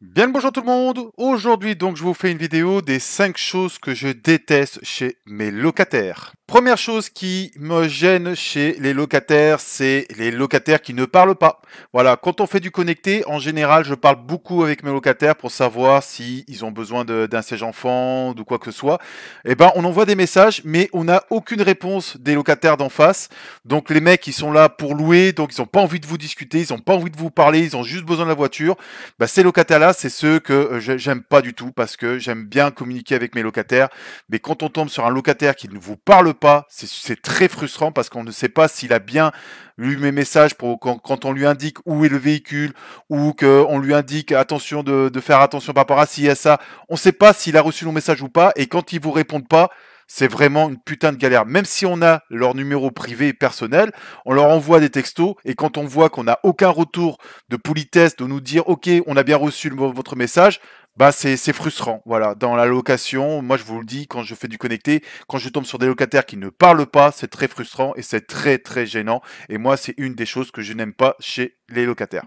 Bien le bonjour tout le monde. Aujourd'hui donc je vous fais une vidéo des 5 choses que je déteste chez mes locataires. Première chose qui me gêne chez les locataires, c'est les locataires qui ne parlent pas. Voilà, quand on fait du connecté, en général, je parle beaucoup avec mes locataires pour savoir si ils ont besoin d'un siège enfant, de quoi que ce soit. Eh ben, on envoie des messages, mais on n'a aucune réponse des locataires d'en face. Donc les mecs, ils sont là pour louer, donc ils n'ont pas envie de vous discuter, ils n'ont pas envie de vous parler, ils ont juste besoin de la voiture. Bah, ces locataires-là, c'est ceux que j'aime pas du tout parce que j'aime bien communiquer avec mes locataires. Mais quand on tombe sur un locataire qui ne vous parle pas, c'est très frustrant parce qu'on ne sait pas s'il a bien lu mes messages pour quand on lui indique où est le véhicule ou qu'on lui indique attention de faire attention par rapport à ci et à ça. On ne sait pas s'il a reçu nos messages ou pas. Et quand ils vous répondent pas, c'est vraiment une putain de galère. Même si on a leur numéro privé et personnel, on leur envoie des textos et quand on voit qu'on n'a aucun retour de politesse, de nous dire ok, on a bien reçu votre message, bah c'est frustrant. Voilà, dans la location, moi je vous le dis, quand je fais du connecté, quand je tombe sur des locataires qui ne parlent pas, c'est très frustrant et c'est très très gênant. Et moi, c'est une des choses que je n'aime pas chez les locataires.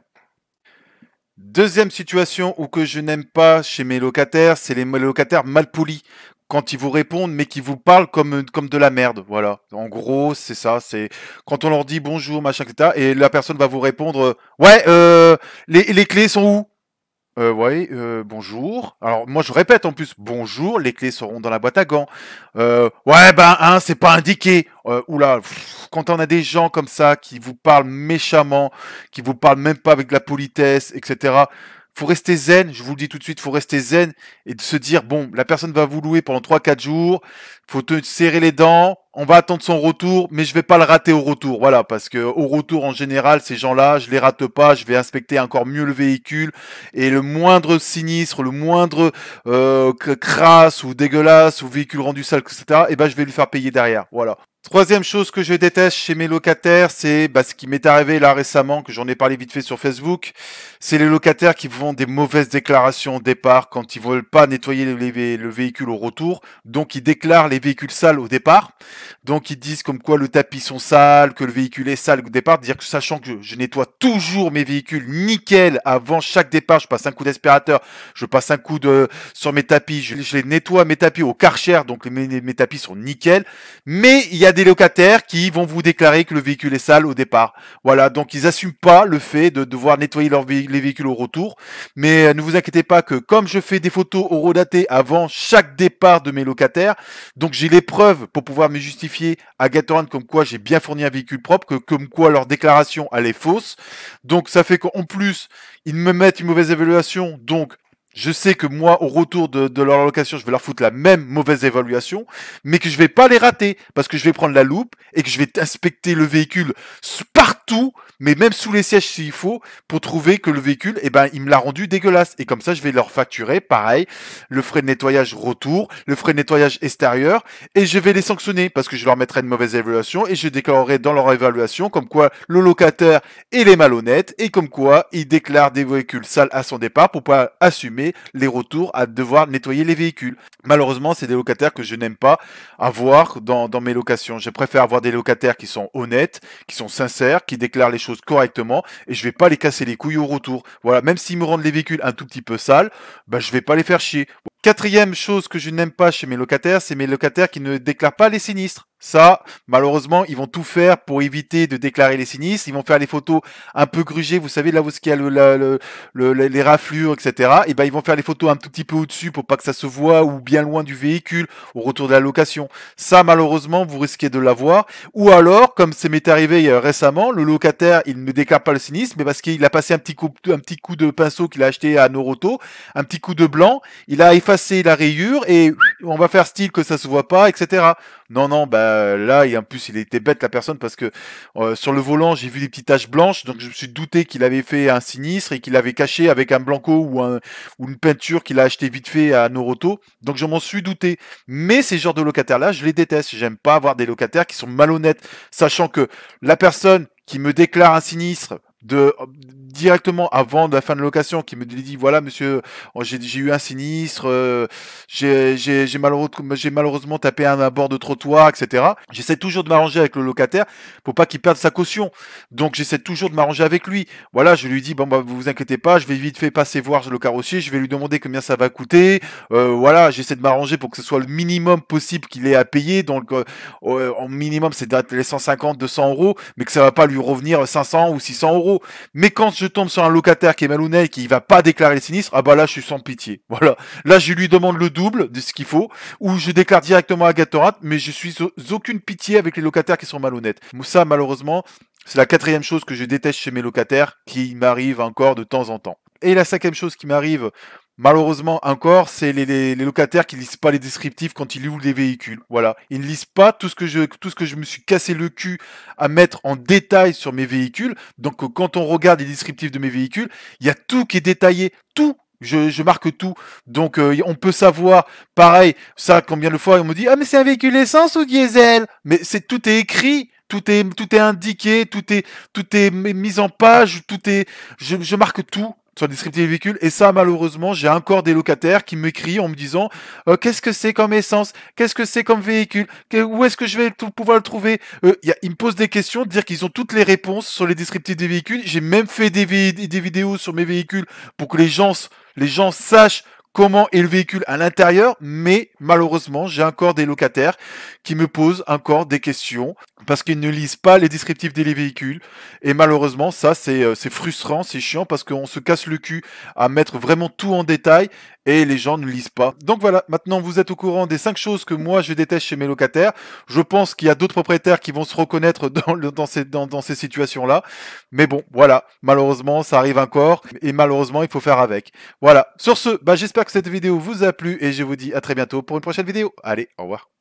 Deuxième situation où que je n'aime pas chez mes locataires, c'est les locataires mal polis. Quand ils vous répondent, mais qui vous parlent comme de la merde. Voilà. En gros, c'est ça. C'est quand on leur dit bonjour, machin, etc. Et la personne va vous répondre ouais, les clés sont où? Ouais, bonjour. Alors moi je répète en plus, bonjour, les clés seront dans la boîte à gants. Ouais, ben hein, c'est pas indiqué. Oula, quand on a des gens comme ça qui vous parlent méchamment, qui vous parlent même pas avec de la politesse, etc. Faut rester zen, je vous le dis tout de suite, faut rester zen et de se dire bon, la personne va vous louer pendant 3 4 jours, faut te serrer les dents, on va attendre son retour, mais je vais pas le rater au retour, voilà, parce que au retour en général, ces gens-là, je les rate pas, je vais inspecter encore mieux le véhicule et le moindre sinistre, le moindre crasse ou dégueulasse ou véhicule rendu sale, etc. Et ben je vais lui faire payer derrière, voilà. Troisième chose que je déteste chez mes locataires, c'est ce qui m'est arrivé là récemment, que j'en ai parlé vite fait sur Facebook, c'est les locataires qui font des mauvaises déclarations au départ quand ils veulent pas nettoyer le véhicule au retour, donc ils déclarent les véhicules sales au départ, donc ils disent comme quoi le tapis sont sales, que le véhicule est sale au départ, dire que sachant que je nettoie toujours mes véhicules nickel avant chaque départ, je passe un coup d'aspirateur, je passe un coup sur mes tapis, je les nettoie mes tapis au Karcher, donc mes tapis sont nickel, mais il y a des locataires qui vont vous déclarer que le véhicule est sale au départ. Voilà, donc ils n'assument pas le fait de devoir nettoyer les véhicules au retour. Mais ne vous inquiétez pas que comme je fais des photos horodatées avant chaque départ de mes locataires, donc j'ai les preuves pour pouvoir me justifier à Gatorade comme quoi j'ai bien fourni un véhicule propre, que comme quoi leur déclaration elle est fausse. Donc ça fait qu'en plus ils me mettent une mauvaise évaluation. Donc je sais que moi, au retour de leur location, je vais leur foutre la même mauvaise évaluation, mais que je vais pas les rater, parce que je vais prendre la loupe et que je vais inspecter le véhicule partout, mais même sous les sièges s'il faut, pour trouver que le véhicule, eh ben, il me l'a rendu dégueulasse. Et comme ça, je vais leur facturer, pareil, le frais de nettoyage retour, le frais de nettoyage extérieur, et je vais les sanctionner, parce que je leur mettrai une mauvaise évaluation, et je déclarerai dans leur évaluation comme quoi le locataire il est malhonnête, et comme quoi il déclare des véhicules sales à son départ pour pas assumer les retours à devoir nettoyer les véhicules. Malheureusement, c'est des locataires que je n'aime pas avoir dans mes locations. Je préfère avoir des locataires qui sont honnêtes, qui sont sincères, qui déclarent les choses correctement et je vais pas les casser les couilles au retour. Voilà, même s'ils me rendent les véhicules un tout petit peu sales, bah, je vais pas les faire chier. Quatrième chose que je n'aime pas chez mes locataires, c'est mes locataires qui ne déclarent pas les sinistres. Ça, malheureusement, ils vont tout faire pour éviter de déclarer les sinistres. Ils vont faire les photos un peu grugées, vous savez, là où il y a les raflures, etc. Et ben, ils vont faire les photos un tout petit peu au-dessus pour pas que ça se voit ou bien loin du véhicule au retour de la location. Ça, malheureusement, vous risquez de l'avoir. Ou alors, comme ça m'est arrivé récemment, le locataire, il ne déclare pas le sinistre, mais parce qu'il a passé un petit coup de pinceau qu'il a acheté à Noroto, un petit coup de blanc, il a effacé la rayure et on va faire style que ça se voit pas, etc. Non, non, bah là, et en plus, il était bête la personne parce que sur le volant, j'ai vu des petites taches blanches, donc je me suis douté qu'il avait fait un sinistre et qu'il avait caché avec un blanco ou une peinture qu'il a acheté vite fait à Noroto. Donc je m'en suis douté. Mais ces genres de locataires-là, je les déteste. J'aime pas avoir des locataires qui sont malhonnêtes, sachant que la personne qui me déclare un sinistre, directement avant de la fin de location, qui me dit voilà monsieur, j'ai eu un sinistre, j'ai malheureusement tapé un bord de trottoir, etc. J'essaie toujours de m'arranger avec le locataire pour pas qu'il perde sa caution. Donc j'essaie toujours de m'arranger avec lui. Voilà, je lui dis bon bah vous inquiétez pas, je vais vite fait passer voir le carrossier, je vais lui demander combien ça va coûter. Voilà, j'essaie de m'arranger pour que ce soit le minimum possible qu'il ait à payer. Donc en minimum c'est les 150, 200 euros, mais que ça va pas lui revenir 500 ou 600 euros. Mais quand je tombe sur un locataire qui est malhonnête, qui va pas déclarer le sinistre, ah bah là je suis sans pitié. Voilà, là je lui demande le double de ce qu'il faut, ou je déclare directement à Gatorade, mais je suis aucune pitié avec les locataires qui sont malhonnêtes. Ça malheureusement, c'est la quatrième chose que je déteste chez mes locataires, qui m'arrive encore de temps en temps. Et la cinquième chose qui m'arrive malheureusement encore, c'est les locataires qui lisent pas les descriptifs quand ils louent des véhicules. Voilà, ils ne lisent pas tout ce que je me suis cassé le cul à mettre en détail sur mes véhicules. Donc quand on regarde les descriptifs de mes véhicules, il y a tout qui est détaillé, tout. Je marque tout, donc on peut savoir, pareil, ça combien de fois on me dit ah mais c'est un véhicule essence ou diesel, mais tout est écrit, tout est indiqué, tout est mis en page, je marque tout sur le descriptif des véhicules. Et ça, malheureusement, j'ai encore des locataires qui m'écrivent en me disant qu'est-ce que c'est comme essence, qu'est-ce que c'est comme véhicule, où est-ce que je vais pouvoir le trouver. Ils me posent des questions, dire qu'ils ont toutes les réponses sur les descriptifs des véhicules. J'ai même fait des vidéos sur mes véhicules pour que les gens sachent comment est le véhicule à l'intérieur, mais malheureusement, j'ai encore des locataires qui me posent encore des questions parce qu'ils ne lisent pas les descriptifs des véhicules. Et malheureusement, ça, c'est frustrant, c'est chiant parce qu'on se casse le cul à mettre vraiment tout en détail et les gens ne lisent pas. Donc voilà, maintenant vous êtes au courant des 5 choses que moi je déteste chez mes locataires. Je pense qu'il y a d'autres propriétaires qui vont se reconnaître dans ces situations-là. Mais bon, voilà, malheureusement, ça arrive encore et malheureusement, il faut faire avec. Voilà, sur ce, j'espère que cette vidéo vous a plu et je vous dis à très bientôt pour une prochaine vidéo. Allez, au revoir.